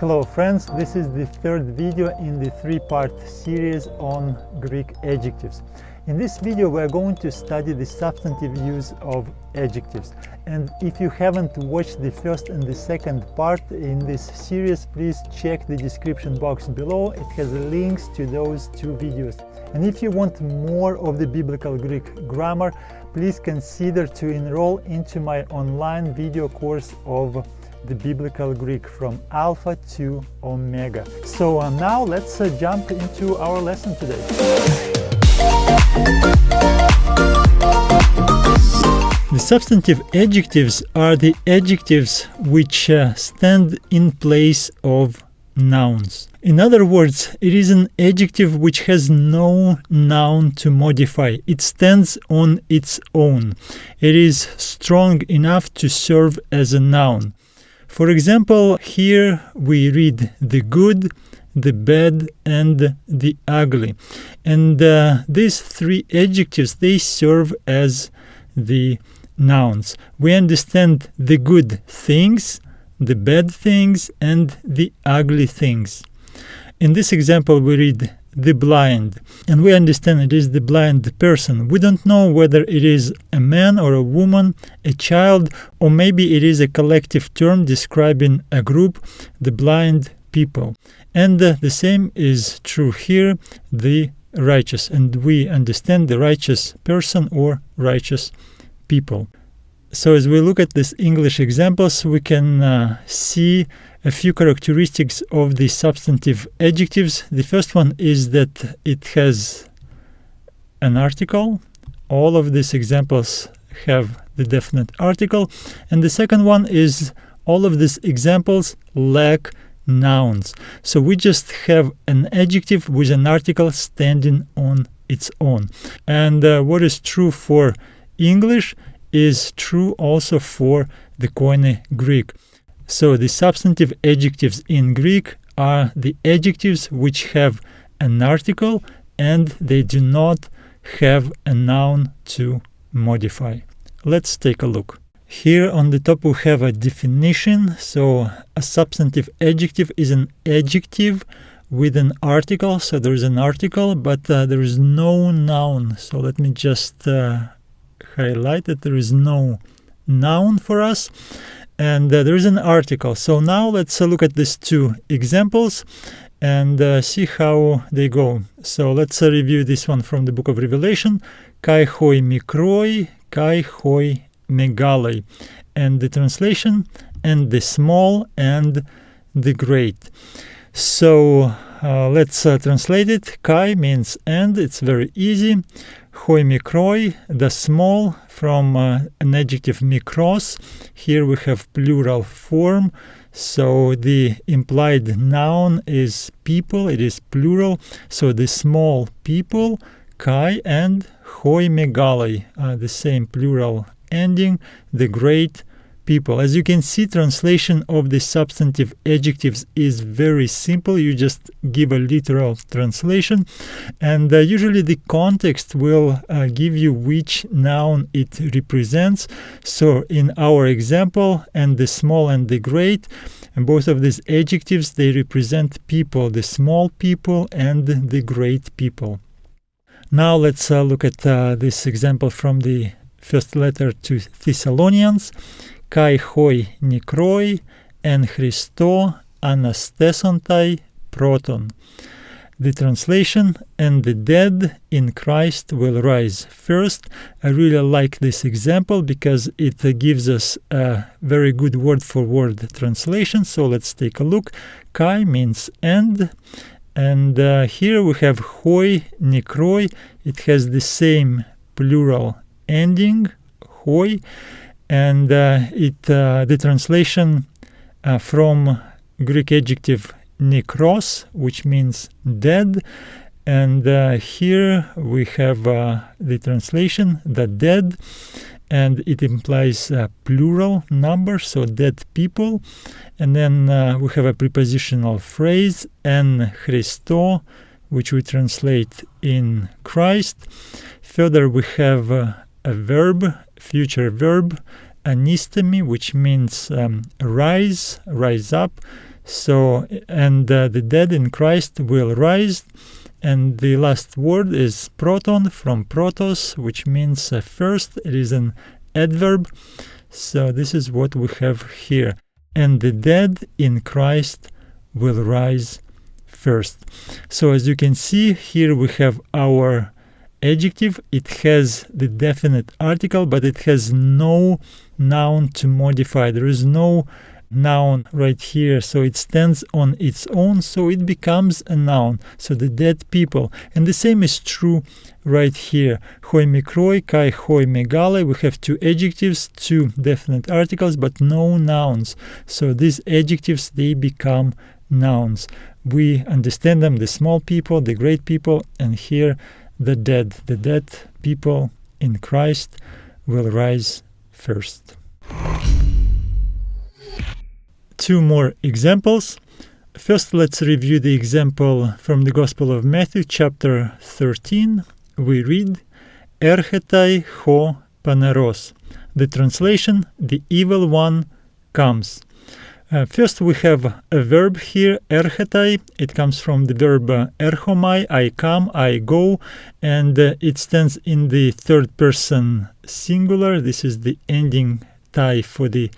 Hello friends, this is the third video in the three-part series on Greek adjectives. In this video we are going to study the substantive use of adjectives. And if you haven't watched the first and the second part in this series, please check the description box below. It has links to those two videos. And if you want more of the biblical Greek grammar, please consider to enroll into my online video course of the biblical Greek from Alpha to Omega. So now let's jump into our lesson today. The substantive adjectives are the adjectives which stand in place of nouns. In other words, it is an adjective which has no noun to modify. It stands on its own. It is strong enough to serve as a noun. For example, here we read the good, the bad, and the ugly. And these three adjectives, they serve as the nouns. We understand the good things, the bad things, and the ugly things. In this example, we read the blind, and we understand it is the blind person. We don't know whether it is a man or a woman, a child, or maybe it is a collective term describing a group, the blind people. And the same is true here, the righteous, and we understand the righteous person or righteous people. So as we look at these English examples, we can see a few characteristics of the substantive adjectives. The first one is that it has an article. All of these examples have the definite article. And the second one is all of these examples lack nouns. So we just have an adjective with an article standing on its own. And what is true for English is true also for the Koine Greek. So the substantive adjectives in Greek are the adjectives which have an article and they do not have a noun to modify. Let's take a look. Here on the top we have a definition. So a substantive adjective is an adjective with an article. So there is an article, but there is no noun. So let me just highlight that there is no noun for us. And there is an article. So now let's look at these two examples and see how they go. So let's review this one from the book of Revelation. Kai hoi mikroi, kai hoi megaloi. And the translation, and the small and the great. So let's translate it. Kai means and, it's very easy. Hoi mikroi, the small, from an adjective mikros. Here we have plural form, so the implied noun is people, it is plural. So the small people, kai, and hoi megaloi, the same plural ending, the great people. As you can see, translation of the substantive adjectives is very simple. You just give a literal translation, and usually the context will give you which noun it represents. So in our example, and the small and the great, and both of these adjectives, they represent people, the small people and the great people. Now let's look at this example from the first letter to Thessalonians. Kai hoi nikroi en Christo anastesontai proton. The translation, and the dead in Christ will rise first. I really like this example because it gives us a very good word-for-word translation. So let's take a look. Kai means and here we have hoi nikroi. It has the same plural ending, hoi. And the translation from Greek adjective nekros, which means dead. And here we have the translation, the dead, and it implies a plural number, so dead people. And then we have a prepositional phrase, en Christo, which we translate in Christ. Further, we have a verb, future verb, anistemi, which means rise up. So, and the dead in Christ will rise. And the last word is proton, from protos, which means first. It is an adverb. So this is what we have here. And the dead in Christ will rise first. So as you can see, here we have our adjective. It has the definite article, but it has no noun to modify. There is no noun right here, so it stands on its own, so it becomes a noun. So the dead people. And the same is true right here. Hoi mikroi kai hoi megale. We have two adjectives, two definite articles, but no nouns. So these adjectives, they become nouns. We understand them, the small people, the great people, and here the dead. The dead people in Christ will rise first. Two more examples. First, let's review the example from the Gospel of Matthew, chapter 13. We read, Erchetai ho paneros. The translation, the evil one comes. First, we have a verb here, erchetai. It comes from the verb erchomai, I come, I go, and it stands in the third person singular. This is the ending tai for the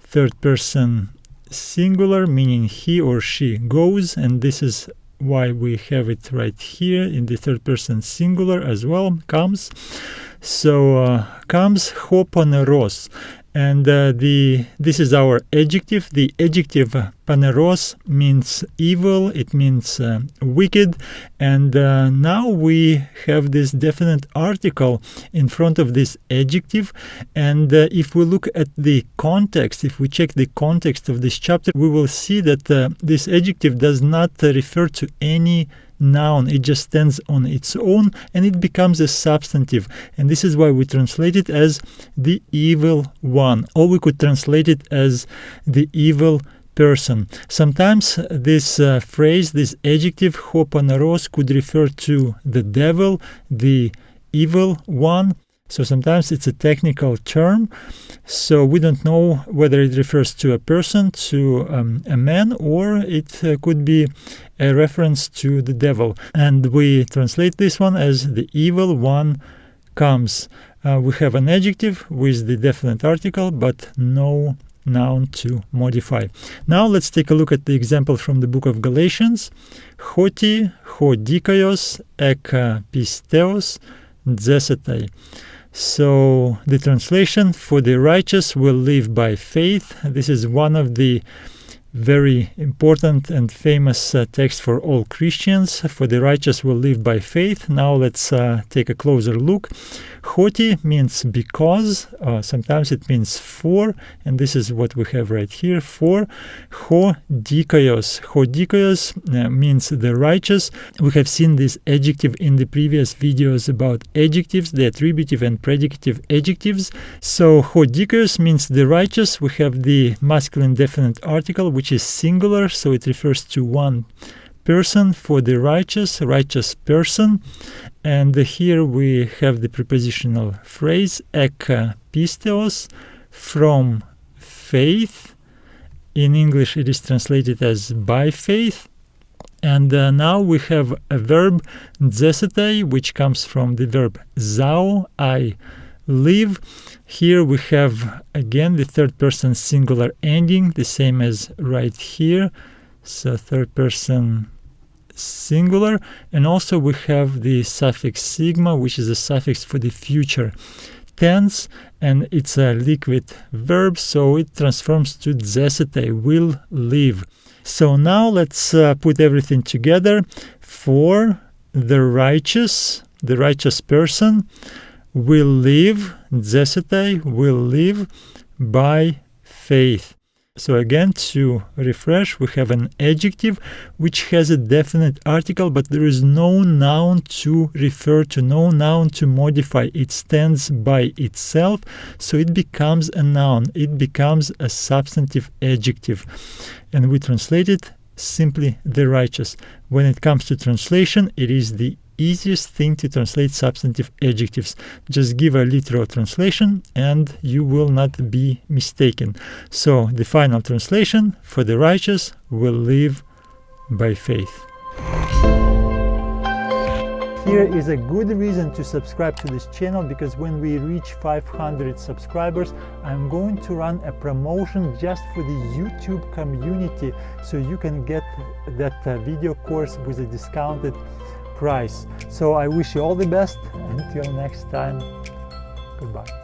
third person singular, meaning he or she goes, and this is why we have it right here in the third person singular as well, comes. So comes ho paneros, and this is our adjective. The adjective paneros means evil, it means wicked, and now we have this definite article in front of this adjective. And if we look at the context, if we check the context of this chapter, we will see that this adjective does not refer to any noun. It just stands on its own and it becomes a substantive, and this is why we translate it as the evil one, or we could translate it as the evil person. Sometimes this phrase, this adjective ho paneros, could refer to the devil, the evil one. So sometimes it's a technical term, so we don't know whether it refers to a person, to a man, or it could be a reference to the devil. And we translate this one as the evil one comes. We have an adjective with the definite article, but no noun to modify. Now let's take a look at the example from the book of Galatians. Hoti, ho dikaios, ek pisteos, dzesetai. So the translation, for the righteous will live by faith. This is one of the very important and famous text for all Christians. For the righteous will live by faith. Now let's take a closer look. Hoti means because, sometimes it means for, and this is what we have right here, for. Ho dikaios. Ho dikaios means the righteous. We have seen this adjective in the previous videos about adjectives, the attributive and predicative adjectives. So ho dikaios means the righteous. We have the masculine definite article, which is singular, so it refers to one person. For the righteous person. And here we have the prepositional phrase ek pisteos, from faith. In English it is translated as by faith. And now we have a verb dzesetai, which comes from the verb zao, I live. Here we have again the third person singular ending, the same as right here. So third person singular, and also we have the suffix sigma, which is a suffix for the future tense, and it's a liquid verb, so it transforms to dzesetai, will live. So now let's put everything together. For the righteous person will live, dzesetai, will live by faith. So again, to refresh, we have an adjective which has a definite article, but there is no noun to refer to, no noun to modify. It stands by itself, so it becomes a noun. It becomes a substantive adjective. And we translate it simply the righteous. When it comes to translation, it is the easiest thing to translate substantive adjectives. Just give a literal translation and you will not be mistaken. So the final translation: for the righteous will live by faith. Here is a good reason to subscribe to this channel, because when we reach 500 subscribers, I'm going to run a promotion just for the YouTube community, so you can get that video course with a discounted price. So I wish you all the best. Until next time, goodbye.